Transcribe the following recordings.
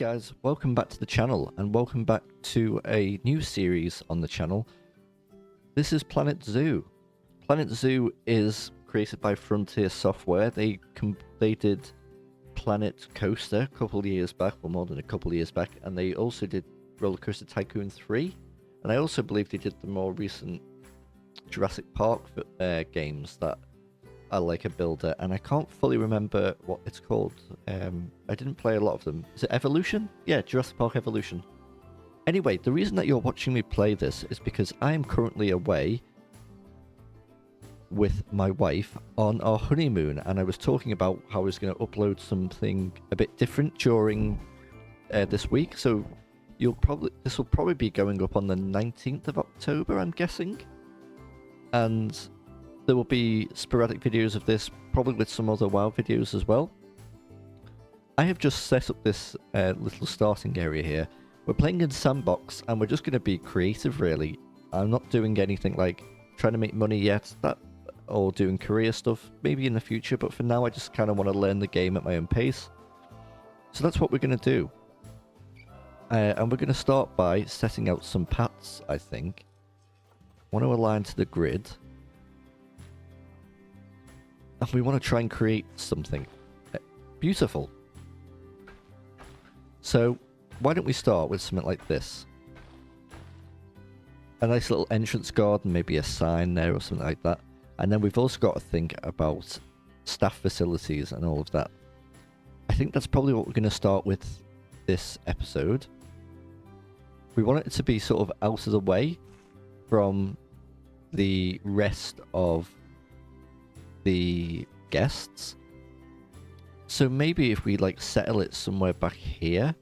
guys, welcome back to the channel and welcome back to a new series on the channel. This is Planet Zoo. Planet Zoo is created by Frontier Software. They did Planet Coaster a couple of years back, or more than a couple of years back, and they also did Roller Coaster Tycoon 3, and I also believe they did the more recent Jurassic Park games that are like a builder, and I can't fully remember what it's called. I didn't play a lot of them. Is it Evolution? Yeah, Jurassic Park Evolution. Anyway, the reason that you're watching me play this is because I am currently away with my wife on our honeymoon, and I was talking about how I was going to upload something a bit different during this week. So this will probably be going up on the 19th of October, I'm guessing, and there will be sporadic videos of this, probably with some other WoW videos as well. I have just set up this little starting area here. We're playing in Sandbox, and we're just going to be creative, really. I'm not doing anything like trying to make money yet, or doing career stuff, maybe in the future, but for now I just kind of want to learn the game at my own pace. So that's what we're going to do. And we're going to start by setting out some paths, I think. I want to align to the grid. And we want to try and create something beautiful. So, why don't we start with something like this? A nice little entrance garden, maybe a sign there or something like that. And then we've also got to think about staff facilities and all of that. I think that's probably what we're going to start with this episode. We want it to be sort of out of the way from the rest of the guests. So maybe if we like settle it somewhere back here.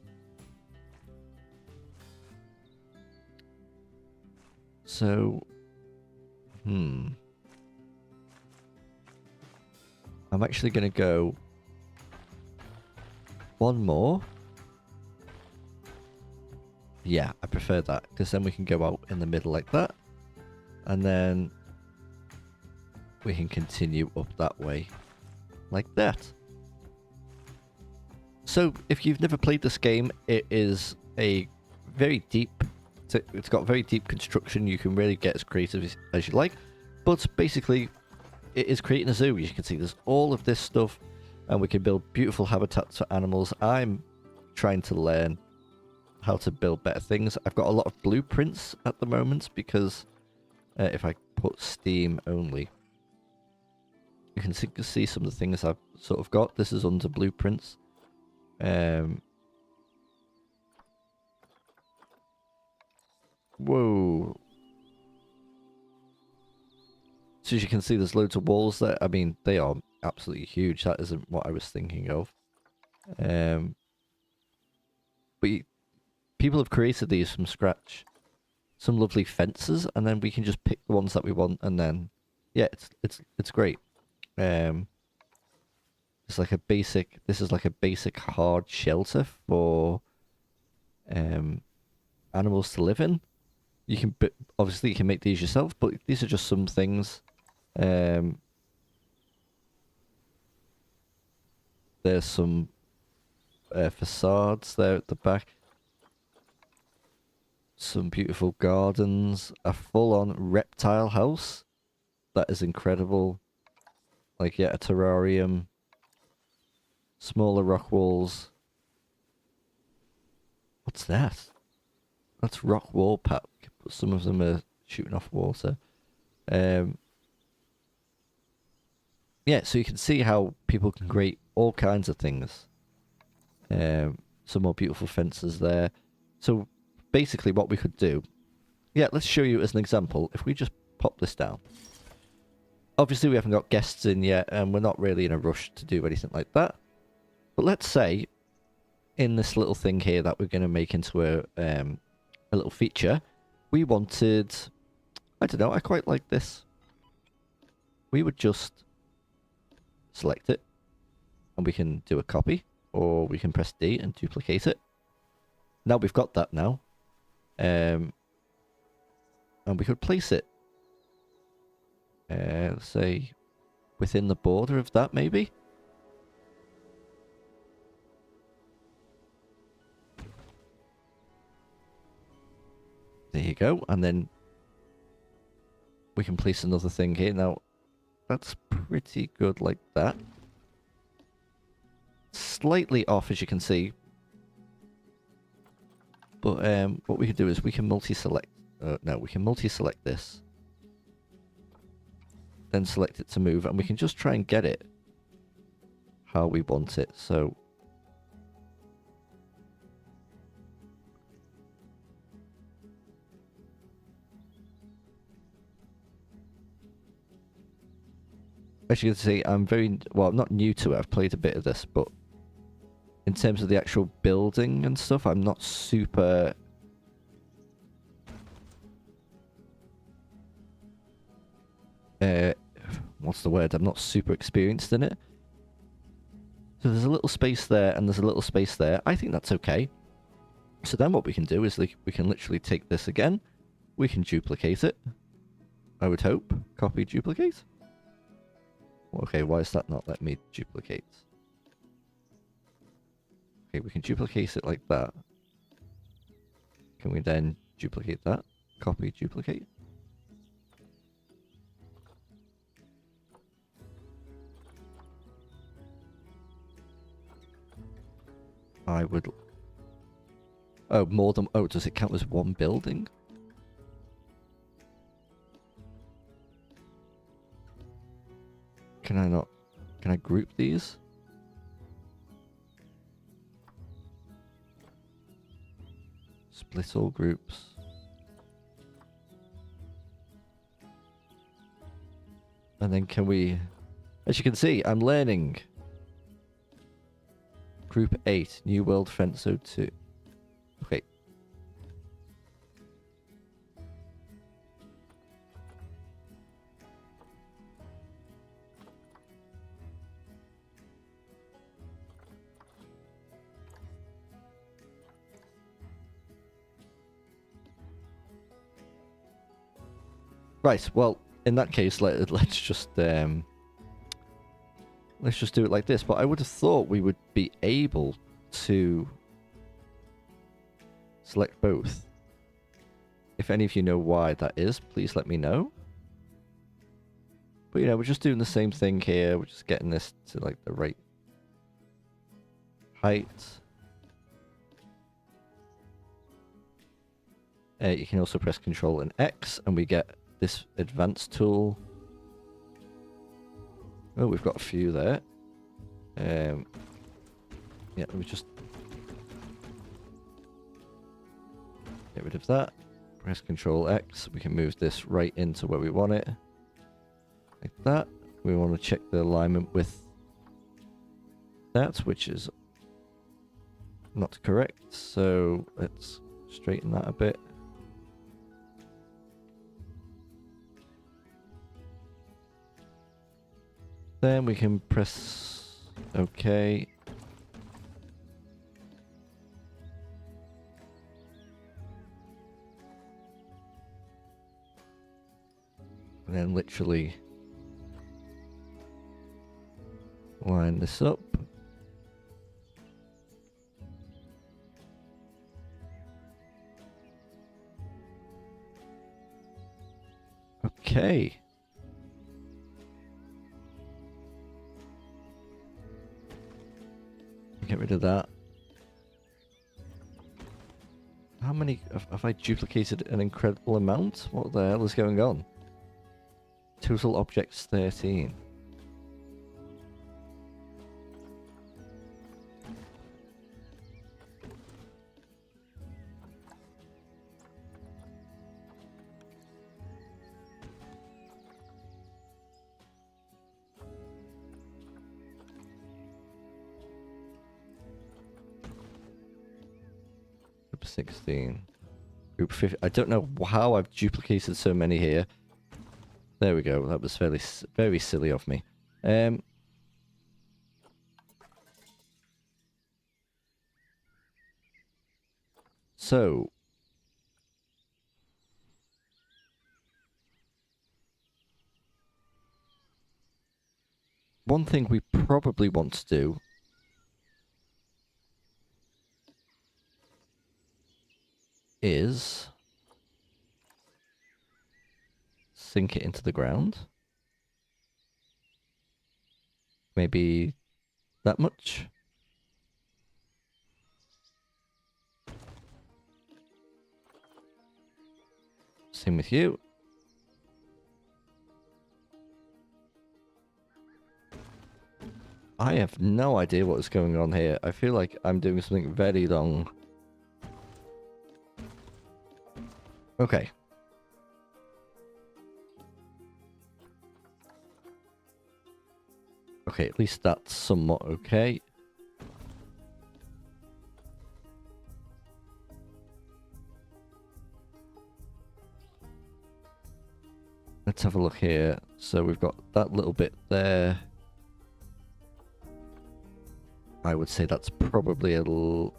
So I'm actually going to go one more. Yeah, I prefer that, because then we can go out in the middle like that, and then we can continue up that way, like that. So, if you've never played this game, it is a very deep... It's got very deep construction. You can really get as creative as you like. But basically, it is creating a zoo. You can see there's all of this stuff, and we can build beautiful habitats for animals. I'm trying to learn how to build better things. I've got a lot of blueprints at the moment, because if I put Steam only, you can see some of the things I've sort of got. This is under blueprints. Whoa. So as you can see, there's loads of walls there. I mean, they are absolutely huge. That isn't what I was thinking of. But people have created these from scratch. Some lovely fences, and then we can just pick the ones that we want, and then yeah, it's great. It's like a basic. This is like a basic hard shelter for animals to live in. You can obviously you can make these yourself, but these are just some things. There's some facades there at the back. Some beautiful gardens. A full-on reptile house. That is incredible. Like, yeah, a terrarium. Smaller rock walls. What's that? That's rock wall pack. But some of them are shooting off water. Yeah, so you can see how people can create all kinds of things. Some more beautiful fences there. So basically what we could do... Yeah, let's show you as an example. If we just pop this down. Obviously we haven't got guests in yet, and we're not really in a rush to do anything like that. But let's say, in this little thing here that we're going to make into a little feature, we wanted... I don't know, I quite like this. We would just select it, and we can do a copy, or we can press D and duplicate it. Now we've got that now. And we could place it, let's say, within the border of that, maybe. There you go. And then we can place another thing here. Now, that's pretty good like that. Slightly off, as you can see. But what we can do is we can multi-select. No, we can multi-select this. Then select it to move, and we can just try and get it how we want it. So as you can see, I'm not new to it. I've played a bit of this, but in terms of the actual building and stuff, I'm not super what's the word? I'm not super experienced in it. So there's a little space there and there's a little space there. I think that's okay. So then what we can do is we can literally take this again. We can duplicate it. I would hope. Copy, duplicate. Okay, why is that not letting me duplicate? Okay, we can duplicate it like that. Can we then duplicate that? Copy, duplicate. I would... Oh, more than... Oh, does it count as one building? Can I not... Can I group these? Split all groups. And then can we... As you can see, I'm learning. Group 8, New World Fence 02. Okay. Right, well, in that case, let's just do it like this. But I would have thought we would be able to select both. If any of you know why that is, please let me know. But, you know, we're just doing the same thing here. We're just getting this to, like, the right height. You can also press Control and X, and we get this advanced tool. Oh, we've got a few there. Yeah, let me just get rid of that. Press Control X. We can move this right into where we want it. Like that. We want to check the alignment with that, which is not correct. So let's straighten that a bit. Then we can press OK. And then literally line this up. Okay. Get rid of that. How many... Have I duplicated an incredible amount? What the hell is going on? Total objects 13. Group 16. Group 50. I don't know how I've duplicated so many here. There we go. That was very silly of me. So one thing we probably want to do is sink it into the ground. Maybe that much. Same with you. I have no idea what is going on here. I feel like I'm doing something very wrong. Okay. Okay, at least that's somewhat okay. Let's have a look here. So we've got that little bit there. I would say that's probably a little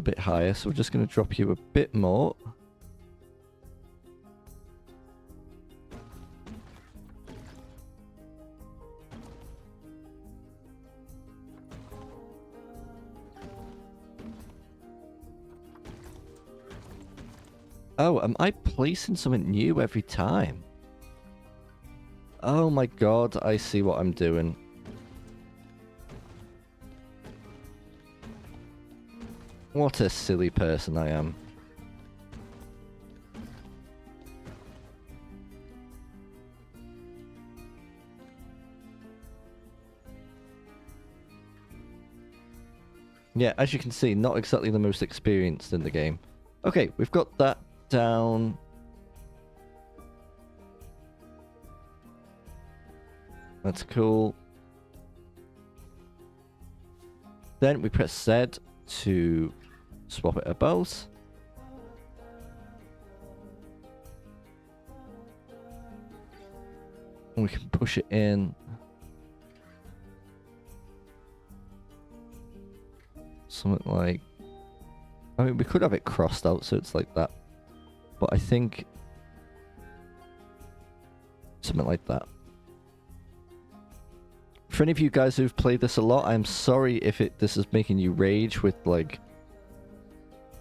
bit higher. So we're just going to drop you a bit more. Oh, am I placing something new every time? Oh my god, I see what I'm doing. What a silly person I am. Yeah, as you can see, not exactly the most experienced in the game. Okay, we've got that down. That's cool. Then we press Z to swap it about. And we can push it in. Something like... I mean, we could have it crossed out so it's like that. But I think... something like that. For any of you guys who've played this a lot, I'm sorry if this is making you rage with, like...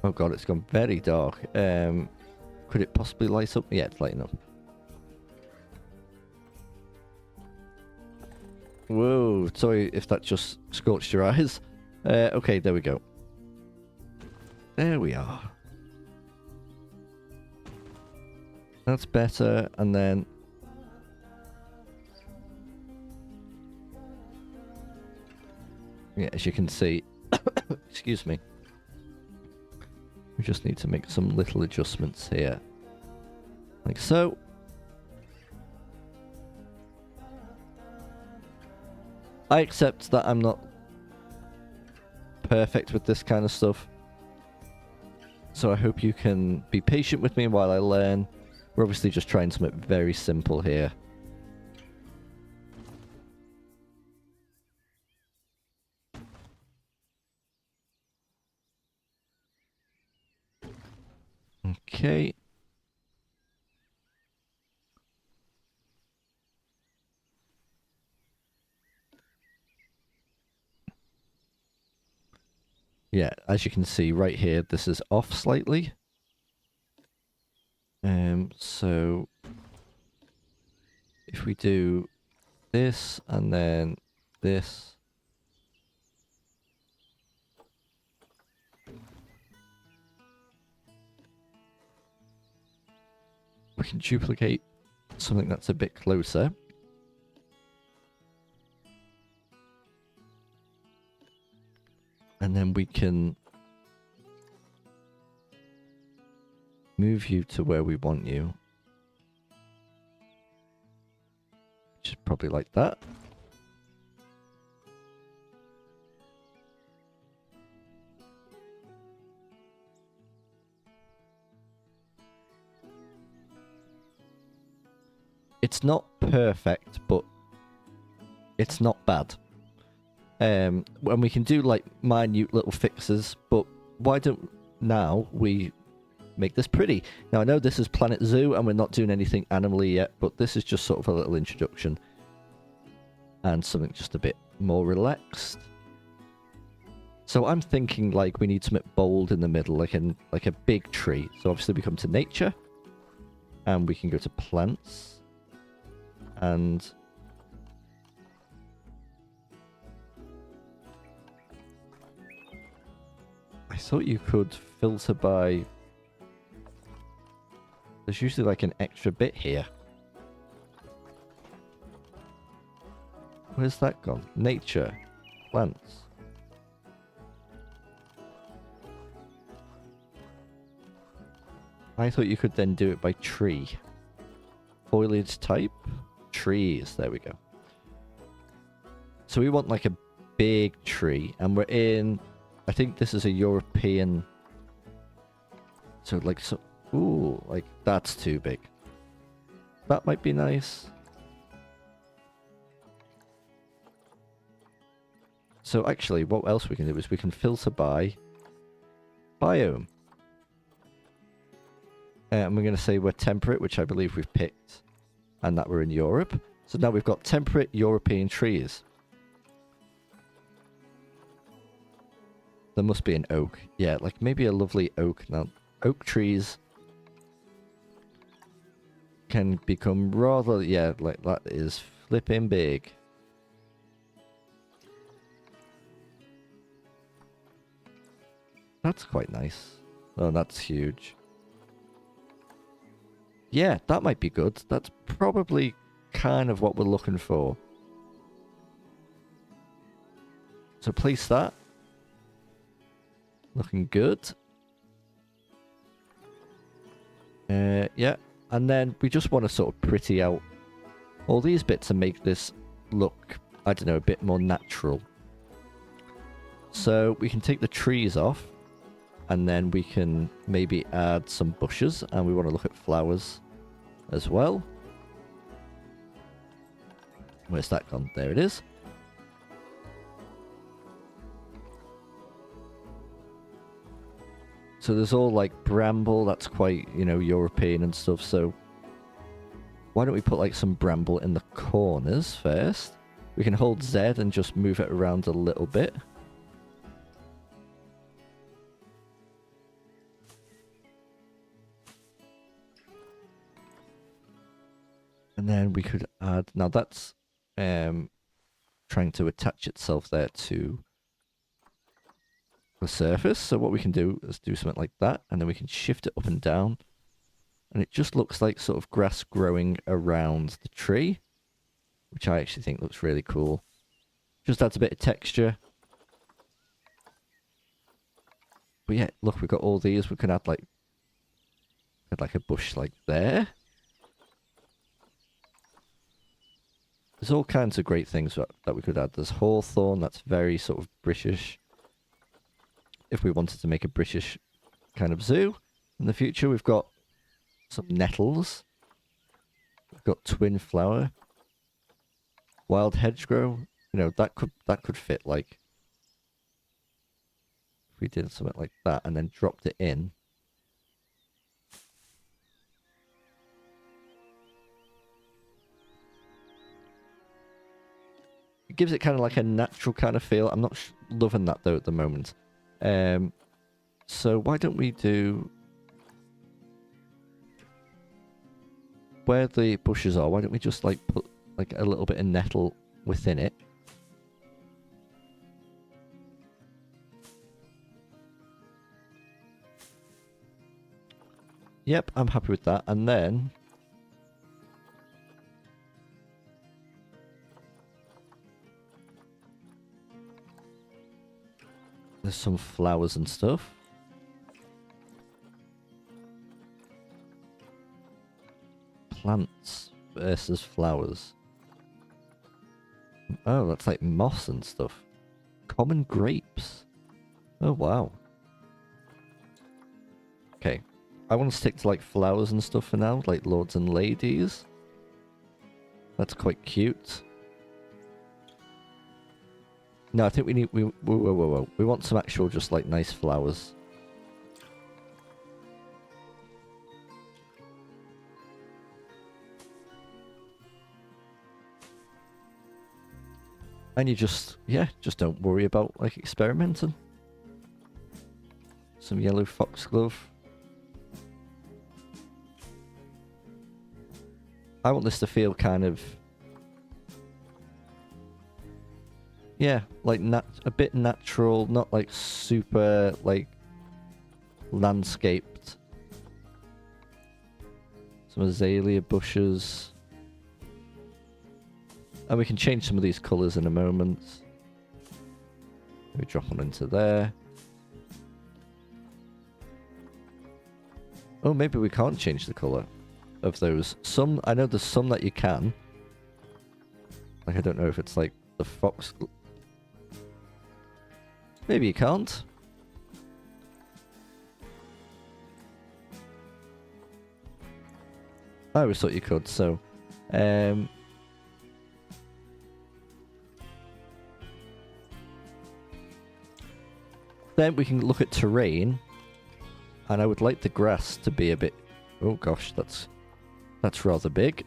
Oh god, it's gone very dark. Could it possibly light up? Yeah, it's lighting up. Whoa, sorry if that just scorched your eyes. Okay, there we go. There we are. That's better, and then... Yeah, as you can see... Excuse me. We just need to make some little adjustments here. Like so. I accept that I'm not perfect with this kind of stuff. So I hope you can be patient with me while I learn. We're obviously just trying something very simple here. Okay. Yeah, as you can see right here, this is off slightly. So if we do this and then this. We can duplicate something that's a bit closer. And then we can move you to where we want you. Which is probably like that. It's not perfect, but it's not bad. And we can do like minute little fixes, but why don't now we make this pretty? Now I know this is Planet Zoo and we're not doing anything animally yet, but this is just sort of a little introduction and something just a bit more relaxed. So I'm thinking like we need something bold in the middle, like a big tree. So obviously we come to nature. And we can go to plants. And I thought you could filter by... There's usually like an extra bit here. Where's that gone? Nature. Plants. I thought you could then do it by tree. Foliage type. Trees. There we go. So we want like a big tree. And we're in... I think this is a European... So like... so. Ooh, like that's too big. That might be nice. So actually, what else we can do is we can filter by biome. And we're going to say we're temperate, which I believe we've picked, and that we're in Europe. So now we've got temperate European trees. There must be an oak. Yeah, like maybe a lovely oak. Now, oak trees can become rather, yeah, like that is flipping big. That's quite nice. Oh, that's huge. Yeah, that might be good. That's probably kind of what we're looking for. So place that. Looking good. Yeah. And then we just want to sort of pretty out all these bits and make this look, I don't know, a bit more natural. So we can take the trees off. And then we can maybe add some bushes. And we want to look at flowers as well. Where's that gone? There it is. So there's all like bramble. That's quite, you know, European and stuff. So why don't we put like some bramble in the corners first? We can hold Z and just move it around a little bit. And then we could add... Now that's trying to attach itself there to the surface. So what we can do is do something like that. And then we can shift it up and down. And it just looks like sort of grass growing around the tree. Which I actually think looks really cool. Just adds a bit of texture. But yeah, look, we've got all these. We can add like a bush like there. There's all kinds of great things that we could add. There's hawthorn, that's very sort of British. If we wanted to make a British kind of zoo in the future, we've got some nettles. We've got twin flower. Wild hedgerow. You know, that could fit like... If we did something like that and then dropped it in. It gives it kind of like a natural kind of feel. I'm not loving that though at the moment. So why don't we do... Where the bushes are, why don't we just like put like a little bit of nettle within it. Yep, I'm happy with that. And then... There's some flowers and stuff. Plants versus flowers. Oh, that's like moss and stuff. Common grapes. Oh, wow. Okay. I want to stick to like flowers and stuff for now, like lords and ladies. That's quite cute. No, I think we need... Whoa. We want some actual just like nice flowers. And you just... Yeah, just don't worry about like experimenting. Some yellow foxglove. I want this to feel kind of... Yeah, like a bit natural, not like super, like, landscaped. Some azalea bushes. And we can change some of these colours in a moment. We drop one into there. Oh, maybe we can't change the colour of those. Some, I know there's some that you can. Like, I don't know if it's like the fox... Maybe you can't. I always thought you could, so... Then we can look at terrain. And I would like the grass to be a bit... Oh gosh, that's rather big.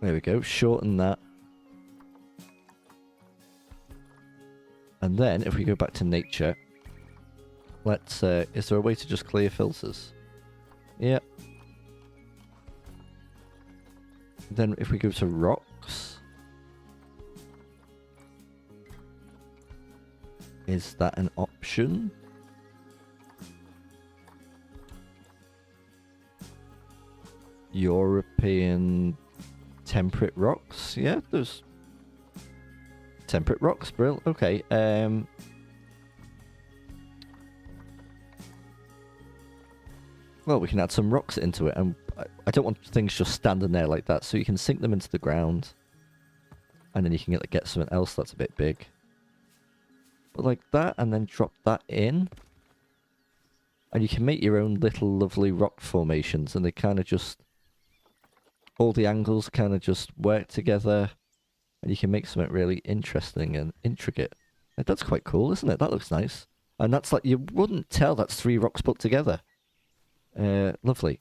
There we go, shorten that. And then, if we go back to nature, let's, is there a way to just clear filters? Yep. Then if we go to rocks, is that an option? European temperate rocks? Yeah, there's temperate rocks, brill. Okay, well, we can add some rocks into it, and I don't want things just standing there like that, so you can sink them into the ground, and then you can get something else that's a bit big. But like that, and then drop that in, and you can make your own little lovely rock formations, and they kind of just... all the angles kind of just work together, and you can make something really interesting and intricate. Like, that's quite cool, isn't it? That looks nice. And that's like, you wouldn't tell that's 3 rocks put together. Lovely.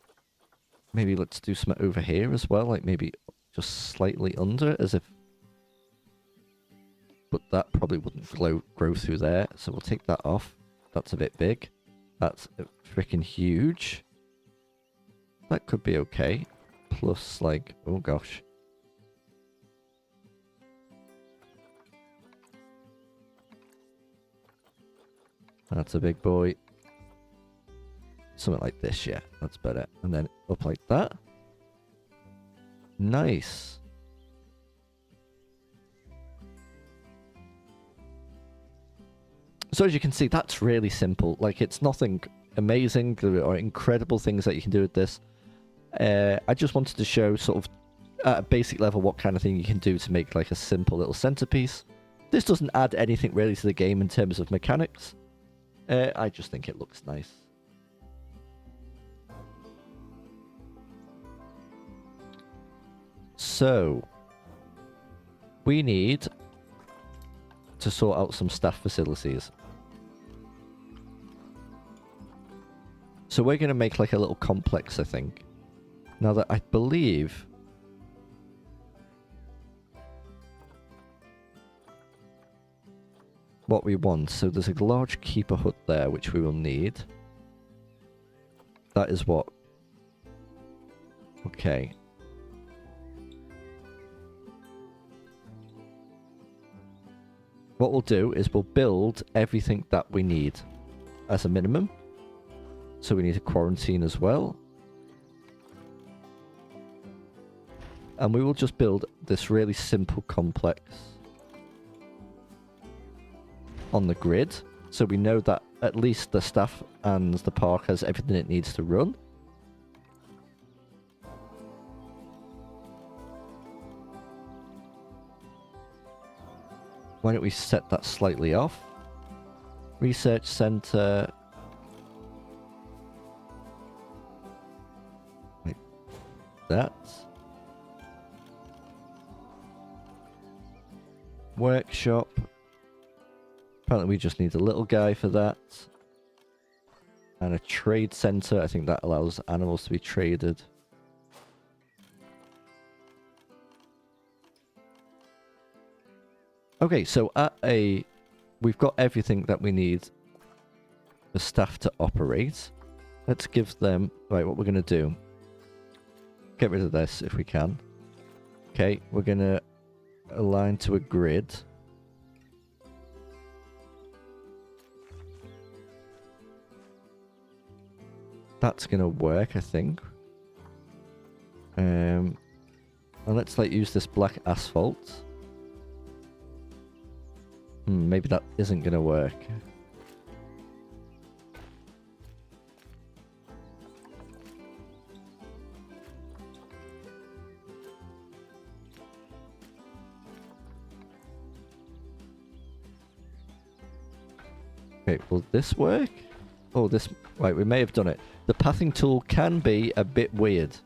Maybe let's do something over here as well, like maybe just slightly under, as if... But that probably wouldn't grow through there, so we'll take that off. That's a bit big. That's freaking huge. That could be okay. Plus, like, oh gosh. That's a big boy. Something like this, yeah. That's better. And then up like that. Nice. So as you can see, that's really simple. Like, it's nothing amazing. There are incredible things that you can do with this. I just wanted to show sort of at a basic level what kind of thing you can do to make like a simple little centerpiece. This doesn't add anything really to the game in terms of mechanics. I just think it looks nice. So, we need to sort out some staff facilities. So we're going to make like a little complex, I think. Now that I believe... what we want. So there's a large keeper hut there, which we will need. That is what... Okay. What we'll do is we'll build everything that we need as a minimum. So we need a quarantine as well. And we will just build this really simple complex on the grid. So we know that at least the staff and the park has everything it needs to run. Why don't we set that slightly off? Research center. Like that. Workshop. Apparently we just need a little guy for that. And a trade center. I think that allows animals to be traded. Okay, so we've got everything that we need for staff to operate. Let's give them... Right, what we're going to do... Get rid of this if we can. Okay, we're going to align to a grid. That's going to work, I think. And let's like use this black asphalt. Maybe that isn't going to work. Okay, will this work? Oh, this... Right, we may have done it. The pathing tool can be a bit weird.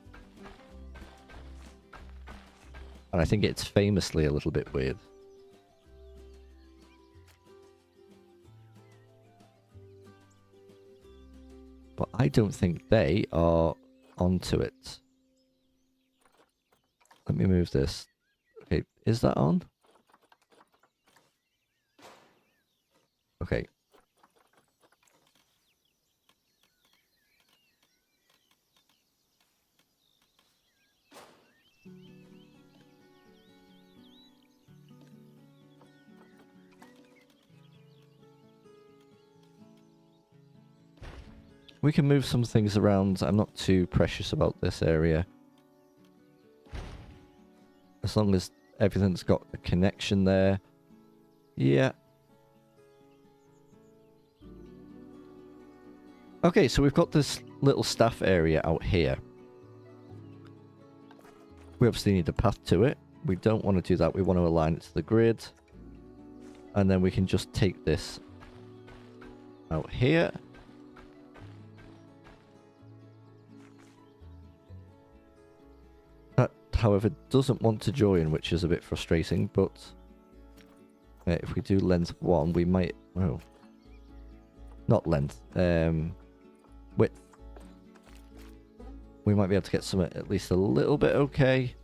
And I think it's famously a little bit weird. But I don't think they are onto it. Let me move this. Okay, is that on? Okay. We can move some things around. I'm not too precious about this area. As long as everything's got a connection there. Yeah. Okay, so we've got this little staff area out here. We obviously need a path to it. We don't want to do that. We want to align it to the grid. And then we can just take this out here. That, however, doesn't want to join, which is a bit frustrating, but if we do length 1, we might... Oh. Not length. Width. We might be able to get something at least a little bit okay.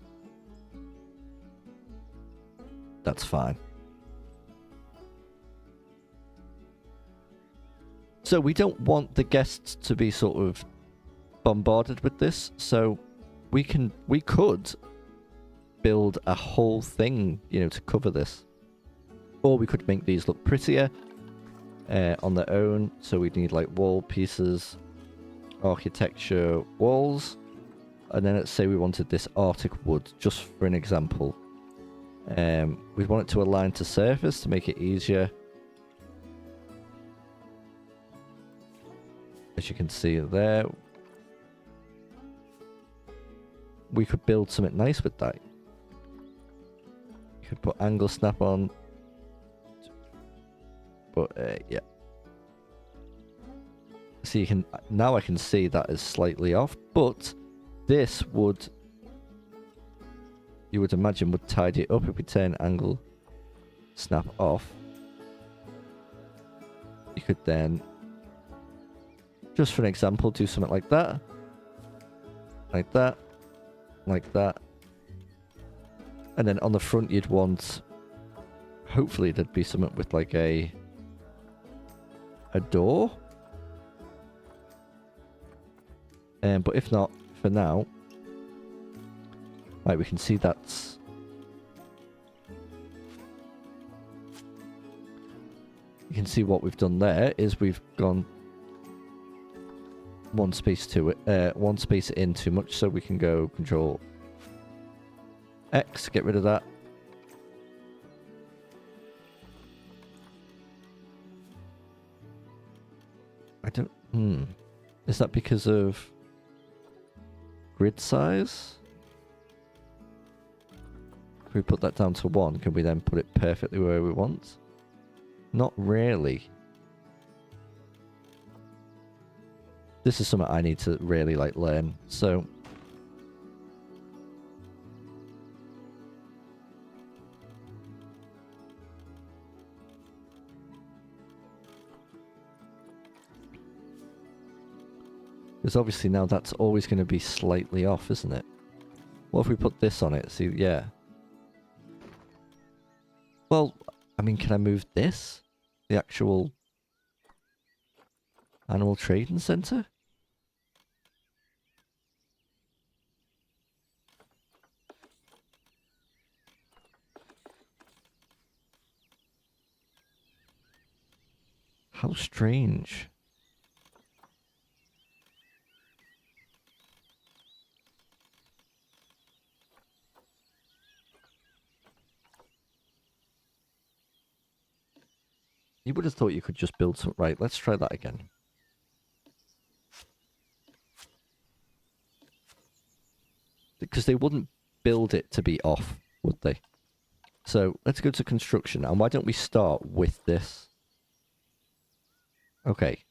That's fine. So we don't want the guests to be sort of bombarded with this, so we could build a whole thing, you know, to cover this. Or we could make these look prettier on their own, so we'd need like wall pieces, architecture walls, and then let's say we wanted this Arctic wood, just for an example. We'd want it to align to surface to make it easier. As you can see there, we could build something nice with that. You could put angle snap on, but yeah. So you can, now I can see that is slightly off, but this would, you would imagine, would tidy it up if we turn angle snap off. You could then, just for an example, do something like that. Like that. Like that. And then on the front you'd want, hopefully there'd be something with like a door. But if not, for now, right, we can see that's... You can see what we've done there is we've gone one space to it, one space in too much, so we can go Control X, get rid of that. I don't... Is that because of grid size? If we put that down to 1, can we then put it perfectly where we want? Not really. This is something I need to really like learn, so... Because obviously now that's always going to be slightly off, isn't it? What if we put this on it? See, yeah. Well, I mean, can I move this? The actual animal trading center? How strange. You would have thought you could just build some... Right, let's try that again. Because they wouldn't build it to be off, would they? So, let's go to construction. And why don't we start with this? Okay.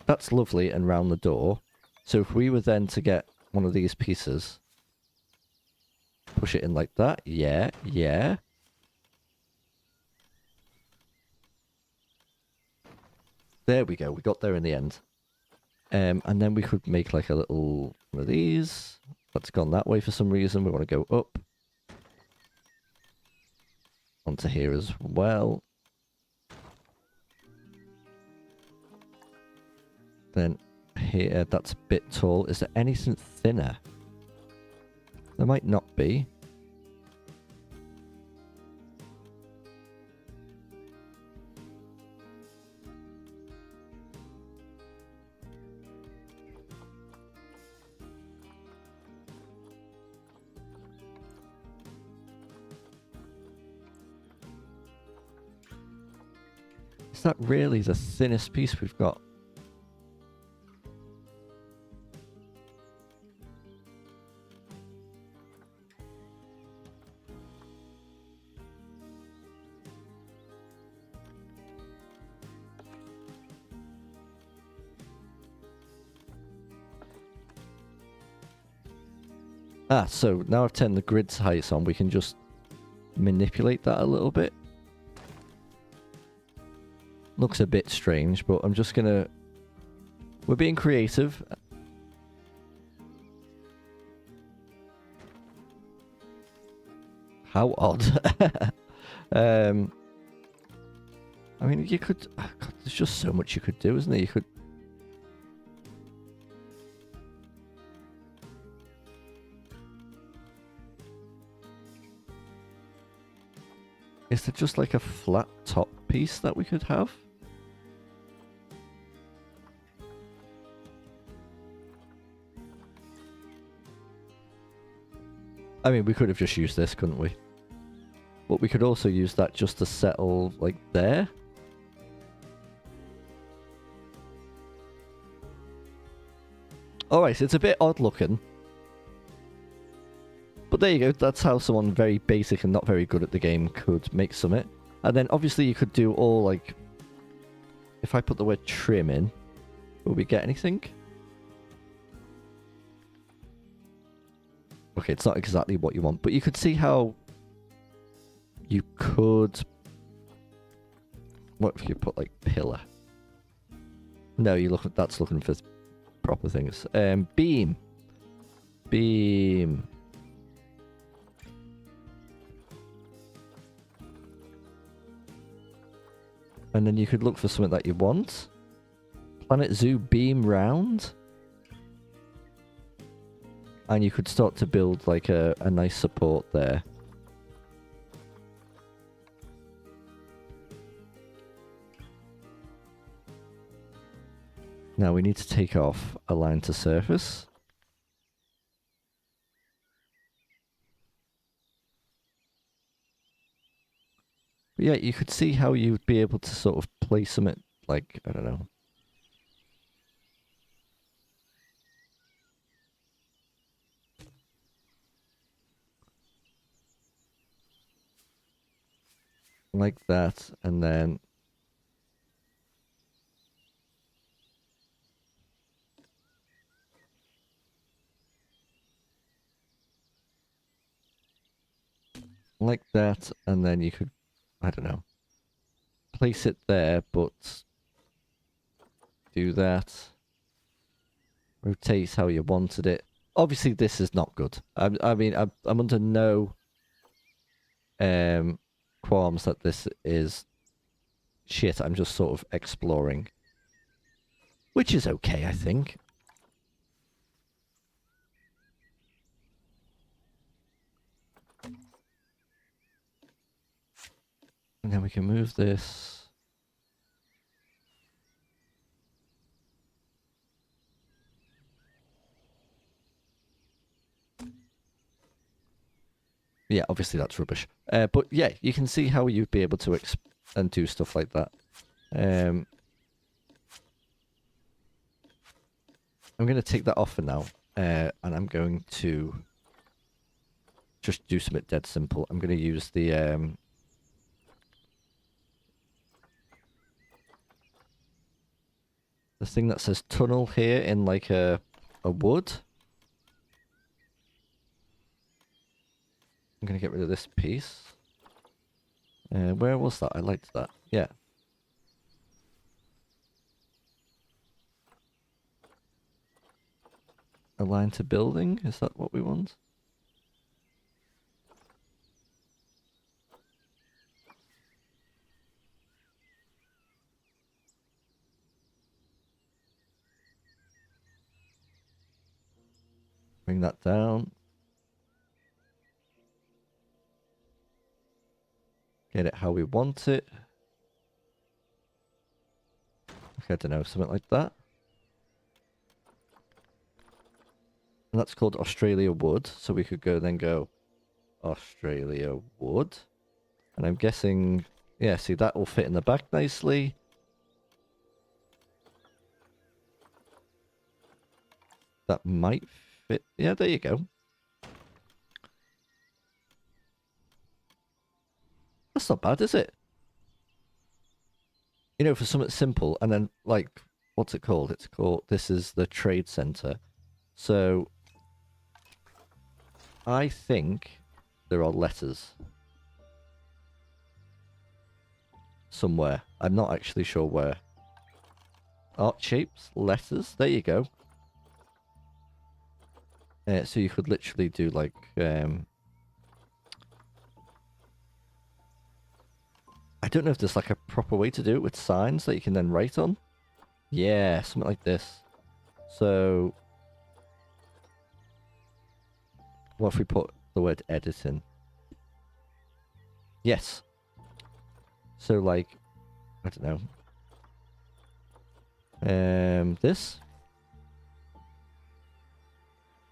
That's lovely and round the door. So if we were then to get one of these pieces... Push it in like that. Yeah, yeah. There we go. We got there in the end. And then we could make like a little one of these. That's gone that way for some reason. We want to go up. Onto here as well. Then here, that's a bit tall. Is there anything thinner? There might not be. Is that really the thinnest piece we've got? Ah, so now I've turned the grid's heights on, we can just manipulate that a little bit. Looks a bit strange, but I'm just gonna... We're being creative. How odd. I mean, you could... Oh God, there's just so much you could do, isn't there? You could... Is there just like a flat top piece that we could have? I mean, we could have just used this, couldn't we? But we could also use that just to settle, like, there. Alright, so it's a bit odd looking. But there you go, that's how someone very basic and not very good at the game could make summit. And then obviously you could do all, like... If I put the word trim in, will we get anything? Okay, it's not exactly what you want, but you could see how you could... What if you put, like, pillar? No, you look at that's looking for proper things. Beam. Beam. And then you could look for something that you want. Planet Zoo beam round. And you could start to build like a nice support there. Now we need to take off align to surface. But yeah, you could see how you'd be able to sort of place them at, like, I don't know. Like that, and then... Like that, and then you could, I don't know, place it there, but do that. Rotate how you wanted it. Obviously, this is not good. I mean, I'm under no qualms that this is shit. I'm just sort of exploring, which is okay, I think. And then we can move this. Yeah, obviously that's rubbish. But yeah, you can see how you'd be able to and do stuff like that. I'm going to take that off for now. And I'm going to just do something dead simple. I'm going to use the thing that says tunnel here in like a wood. I'm going to get rid of this piece. Where was that? I liked that. Yeah. Align to building? Is that what we want? Bring that down. Get it how we want it. I don't know, something like that. And that's called Australia Wood. So we could go Australia Wood. And I'm guessing, yeah, see that will fit in the back nicely. That might fit. Yeah, there you go. That's not bad, is it? You know, for something simple, and then, like, what's it called? It's called, this is the trade center. So, I think there are letters somewhere. I'm not actually sure where. Art shapes, letters, there you go. So you could literally do, like, I don't know if there's, like, a proper way to do it with signs that you can then write on. Yeah, something like this. So, what if we put the word edit in? Yes. So, like, I don't know. This.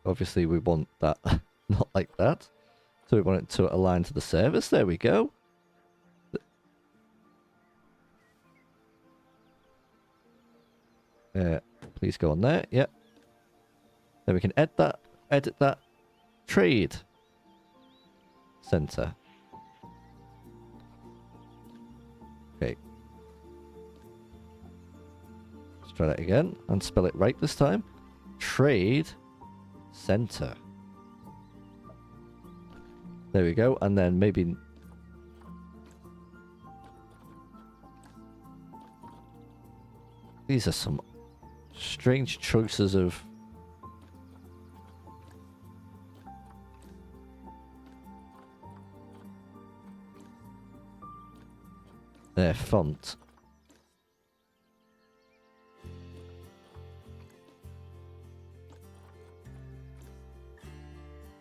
Obviously, we want that not like that. So we want it to align to the service. There we go. Please go on there. Yep. Then we can edit that. Trade center. Okay. Let's try that again and spell it right this time. Trade center. There we go. And then maybe... These are some strange choices of... their font.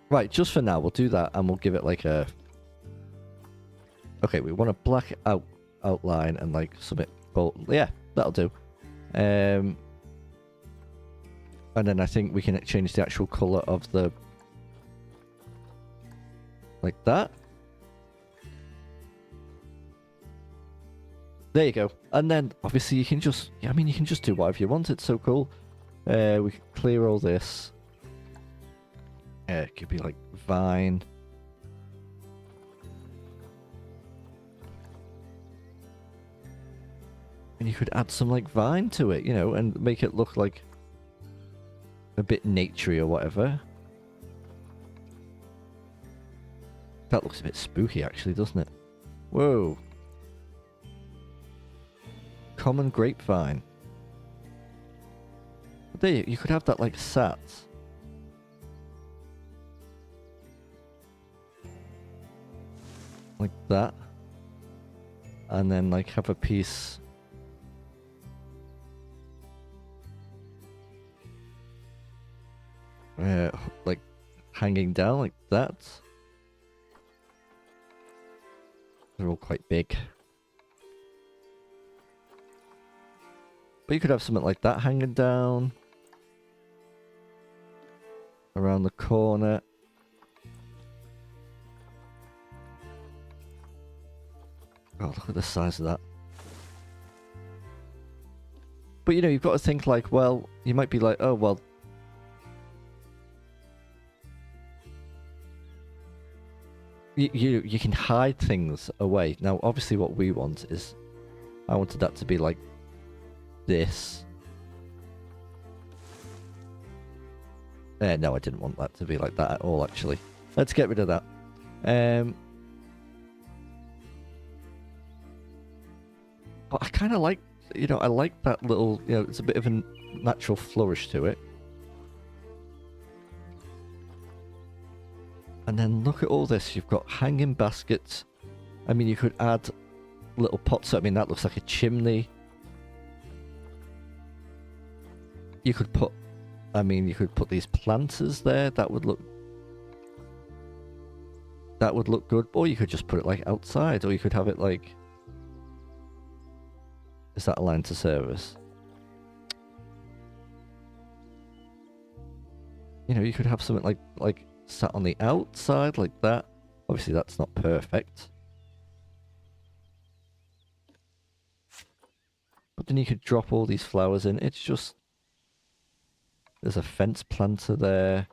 Right, just for now, we'll do that and we'll give it like a... Okay, we want a black outline and like something bold. Yeah, that'll do. And then I think we can change the actual colour of the... like that. There you go. And then, obviously, you can just... yeah, I mean, you can just do whatever you want. It's so cool. We can clear all this. It could be like Vine. And you could add some like Vine to it, you know, and make it look like a bit naturey or whatever. That looks a bit spooky actually, doesn't it? Whoa. Common grapevine. But there, you could have that like sat. Like that. And then like have a piece... like hanging down like that. They're all quite big. But you could have something like that hanging down. Around the corner. Oh, look at the size of that. But, you know, you've got to think like, well, you might be like, oh, well, you can hide things away. Now, obviously what we want is, I wanted that to be like this. No, I didn't want that to be like that at all, actually. Let's get rid of that. But I kind of like, you know, I like that little, you know, it's a bit of a natural flourish to it. And then look at all this. You've got hanging baskets. I mean, you could add little pots. I mean, that looks like a chimney. You could put, I mean, you could put these planters there. That would look good. Or you could just put it like outside. Or you could have it like, is that aligned to service? You know, you could have something like sat on the outside like that. Obviously, that's not perfect. But then you could drop all these flowers in. It's just... There's a fence planter there.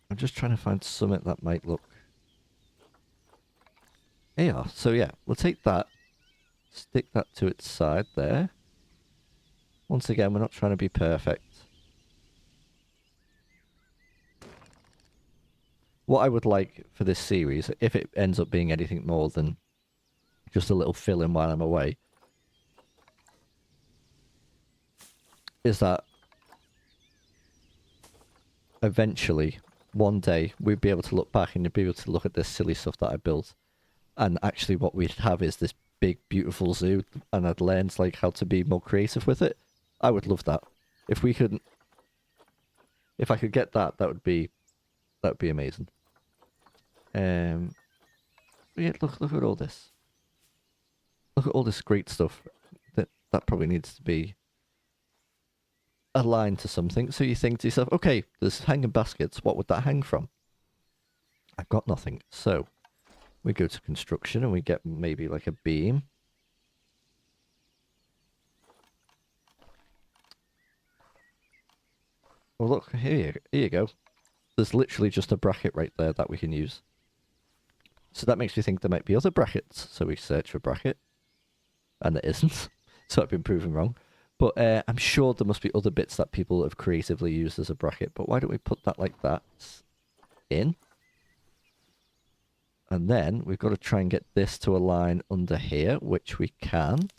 I'm just trying to find something that might look... There you are. So yeah, we'll take that. Stick that to its side there. Once again, we're not trying to be perfect. What I would like for this series, if it ends up being anything more than just a little fill-in while I'm away, is that eventually, one day, we'd be able to look back and you'd be able to look at this silly stuff that I built. And actually what we'd have is this big, beautiful zoo, and I'd learned like how to be more creative with it. I would love that. If we could... If I could get that, that would be amazing. Yeah, look at all this. Look at all this great stuff. That probably needs to be aligned to something. So you think to yourself, okay, there's hanging baskets. What would that hang from? I've got nothing. So we go to construction and we get maybe like a beam. Well, look, here you go. There's literally just a bracket right there that we can use. So that makes me think there might be other brackets. So we search for bracket. And there isn't. So I've been proven wrong. But I'm sure there must be other bits that people have creatively used as a bracket. But why don't we put that like that in? And then we've got to try and get this to align under here, which we can.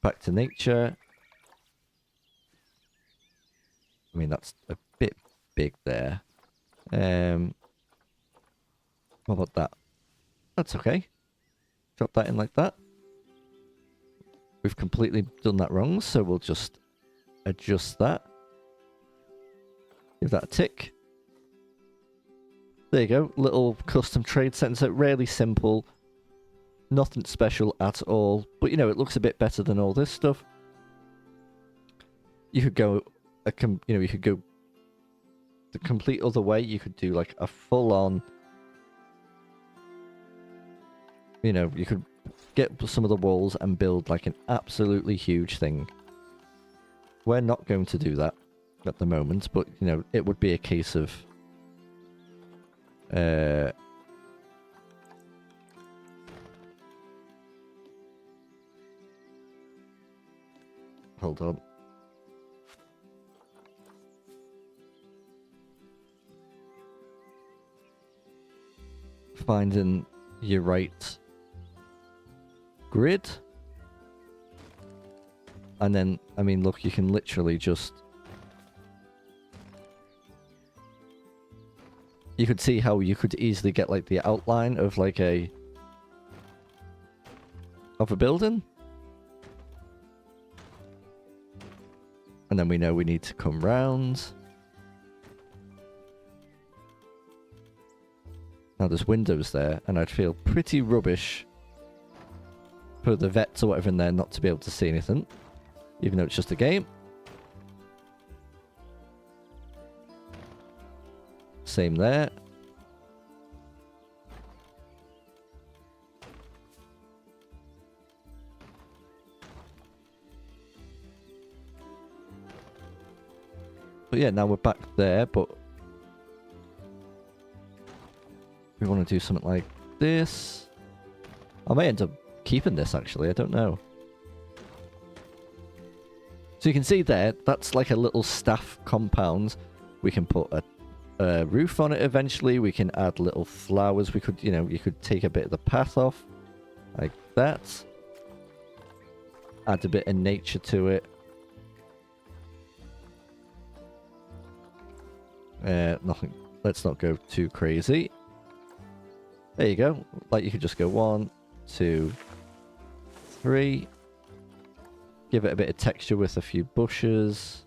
Back to nature. I mean, that's a bit big there. What about that? That's okay. Drop that in like that. We've completely done that wrong, so we'll just adjust that. Give that a tick. There you go. Little custom trade center. Really simple. Nothing special at all. But, you know, it looks a bit better than all this stuff. You could go... you could go the complete other way. You could do like a full-on, you know, you could get some of the walls and build like an absolutely huge thing. We're not going to do that at the moment, but, you know, it would be a case of hold on. Finding your right grid. And then, I mean, look, you can literally just... You could see how you could easily get, like, the outline of, like, of a building. And then we know we need to come round. Now there's windows there, and I'd feel pretty rubbish for the vets or whatever in there not to be able to see anything, even though it's just a game. Same there. But yeah, now we're back there, but we want to do something like this. I may end up keeping this, actually. I don't know. So you can see there, that's like a little staff compound. We can put a roof on it eventually. We can add little flowers. We could, you know, you could take a bit of the path off. Like that. Add a bit of nature to it. Nothing. Let's not go too crazy. There you go. Like you could just go 1, 2, 3. Give it a bit of texture with a few bushes.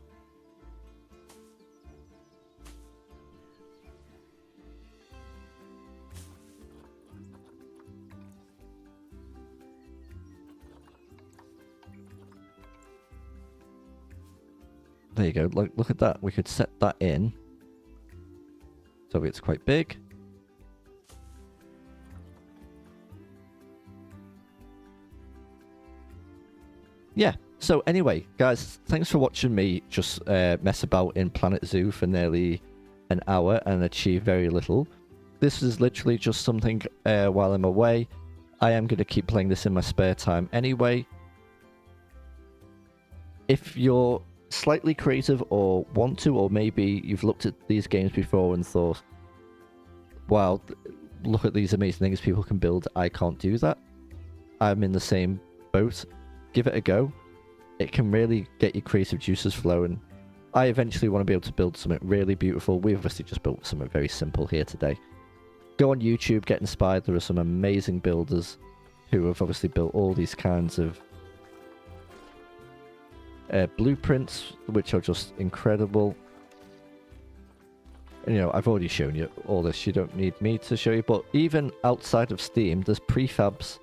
There you go. Look at that. We could set that in. So it's quite big. Yeah. So anyway, guys, thanks for watching me just mess about in Planet Zoo for nearly an hour and achieve very little. This is literally just something while I'm away. I am going to keep playing this in my spare time anyway. If you're slightly creative or want to, or maybe you've looked at these games before and thought, wow, look at these amazing things people can build, I can't do that. I'm in the same boat. Give it a go. It can really get your creative juices flowing. I eventually want to be able to build something really beautiful. We obviously just built something very simple here today. Go on YouTube, get inspired. There are some amazing builders who have obviously built all these kinds of blueprints, which are just incredible. And, you know, I've already shown you all this. You don't need me to show you. But even outside of Steam, there's prefabs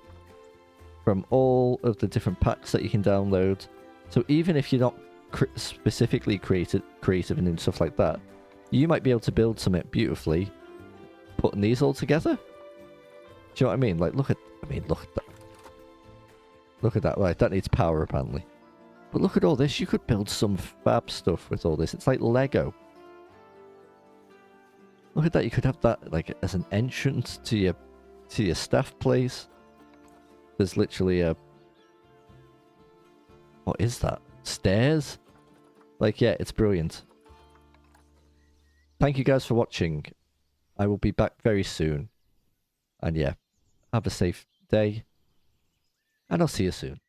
from all of the different packs that you can download. So even if you're not specifically creative and stuff like that, you might be able to build something beautifully, putting these all together. Do you know what I mean? Like, look at that. Look at that. Right, that needs power apparently. But look at all this. You could build some fab stuff with all this. It's like Lego. Look at that. You could have that like as an entrance to your staff place. There's literally a... What is that? Stairs? Like, yeah, it's brilliant. Thank you guys for watching. I will be back very soon. And yeah, have a safe day. And I'll see you soon.